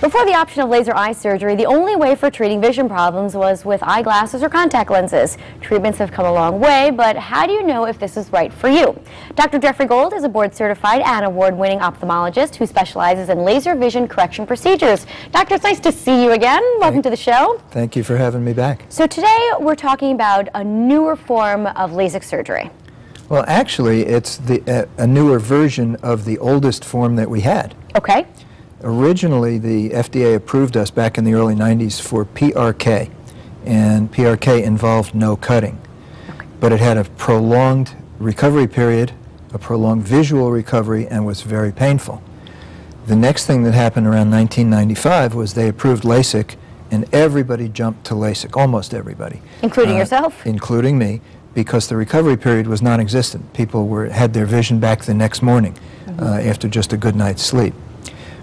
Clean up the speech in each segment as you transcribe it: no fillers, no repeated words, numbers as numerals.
Before the option of laser eye surgery, the only way for treating vision problems was with eyeglasses or contact lenses. Treatments have come a long way, but how do you know if this is right for you? Dr. Jeffrey Gold is a board-certified and award-winning ophthalmologist who specializes in laser vision correction procedures. Doctor, it's nice to see you again. Welcome to the show. Thank you for having me back. So today we're talking about a newer form of LASIK surgery. Well, actually, it's a newer version of the oldest form that we had. Okay. Originally, the FDA approved us back in the early 90s for PRK, and PRK involved no cutting. Okay. But it had a prolonged recovery period, a prolonged visual recovery, and was very painful. The next thing that happened around 1995 was they approved LASIK, and everybody jumped to LASIK, almost everybody. Including yourself? Including me, because the recovery period was non-existent. People had their vision back the next morning after just a good night's sleep.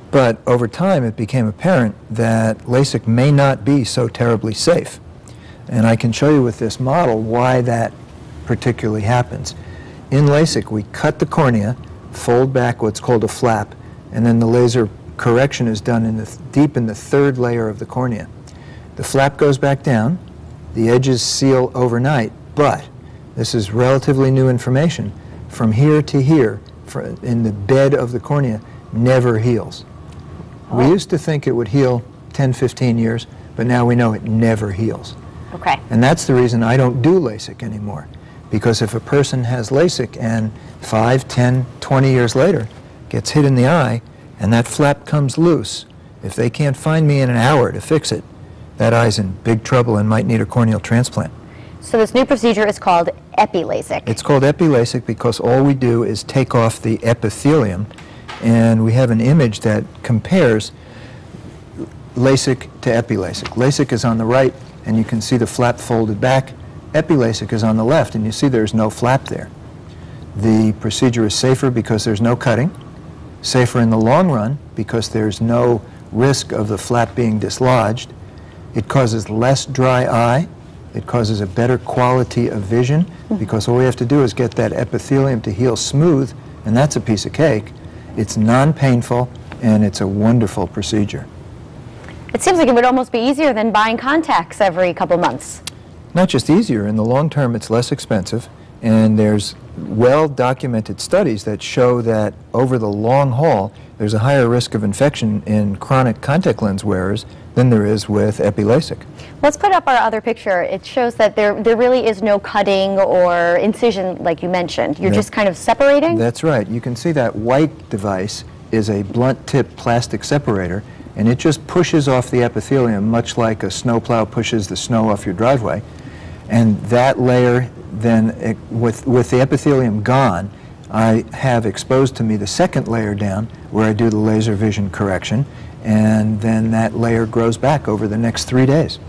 But over time, it became apparent that LASIK may not be so terribly safe. And I can show you with this model why that particularly happens. In LASIK, we cut the cornea, fold back what's called a flap, and then the laser correction is done deep in the third layer of the cornea. The flap goes back down, the edges seal overnight, but this is relatively new information. From here to here, in the bed of the cornea, never heals. We used to think it would heal 10, 15 years, but now we know it never heals. Okay. And that's the reason I don't do LASIK anymore. Because if a person has LASIK and 5, 10, 20 years later gets hit in the eye and that flap comes loose, if they can't find me in an hour to fix it, that eye's in big trouble and might need a corneal transplant. So this new procedure is called epi-LASIK. It's called epi-LASIK because all we do is take off the epithelium, and we have an image that compares LASIK to epi-LASIK. LASIK is on the right, and you can see the flap folded back. Epi-LASIK is on the left, and you see there's no flap there. The procedure is safer because there's no cutting, safer in the long run because there's no risk of the flap being dislodged. It causes less dry eye. It causes a better quality of vision because all we have to do is get that epithelium to heal smooth, and that's a piece of cake. It's non-painful, and it's a wonderful procedure. It seems like it would almost be easier than buying contacts every couple months. Not just easier, in the long term it's less expensive, and there's well-documented studies that show that over the long haul there's a higher risk of infection in chronic contact lens wearers than there is with epi-LASIK. Let's put up our other picture. It shows that there really is no cutting or incision like you mentioned. You're just kind of separating? That's right. You can see that white device is a blunt-tip plastic separator, and it just pushes off the epithelium much like a snowplow pushes the snow off your driveway. And that layer then, with the epithelium gone, I have exposed to me the second layer down where I do the laser vision correction, and then that layer grows back over the next 3 days.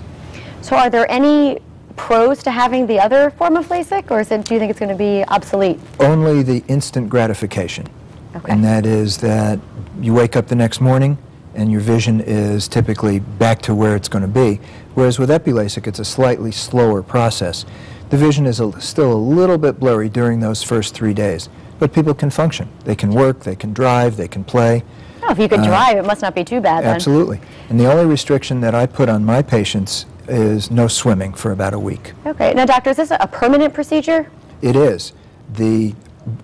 So are there any pros to having the other form of LASIK, or do you think it's going to be obsolete? Only the instant gratification. Okay. And that is that you wake up the next morning and your vision is typically back to where it's going to be. Whereas with epi-LASIK, it's a slightly slower process. The vision is still a little bit blurry during those first 3 days, but people can function. They can work, they can drive, they can play. Oh, if you could drive, it must not be too bad then. Absolutely. And the only restriction that I put on my patients is no swimming for about a week. Okay. Now, doctor, is this a permanent procedure? It is.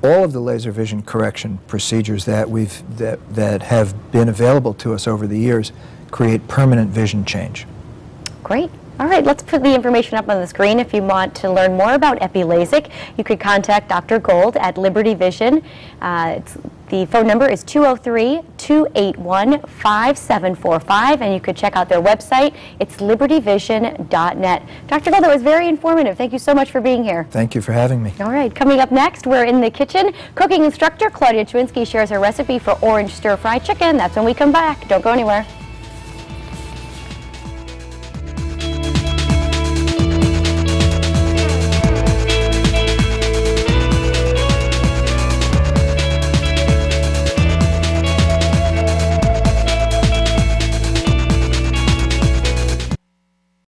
All of the laser vision correction procedures that have been available to us over the years create permanent vision change. Great. All right, let's put the information up on the screen. If you want to learn more about epi-LASIK, you could contact Dr. Gold at Liberty Vision. The phone number is 203-281-5745, and you could check out their website. It's libertyvision.net. Dr. Gold, that was very informative. Thank you so much for being here. Thank you for having me. All right, coming up next, we're in the kitchen. Cooking instructor Claudia Chewinski shares her recipe for orange stir-fried chicken. That's when we come back. Don't go anywhere.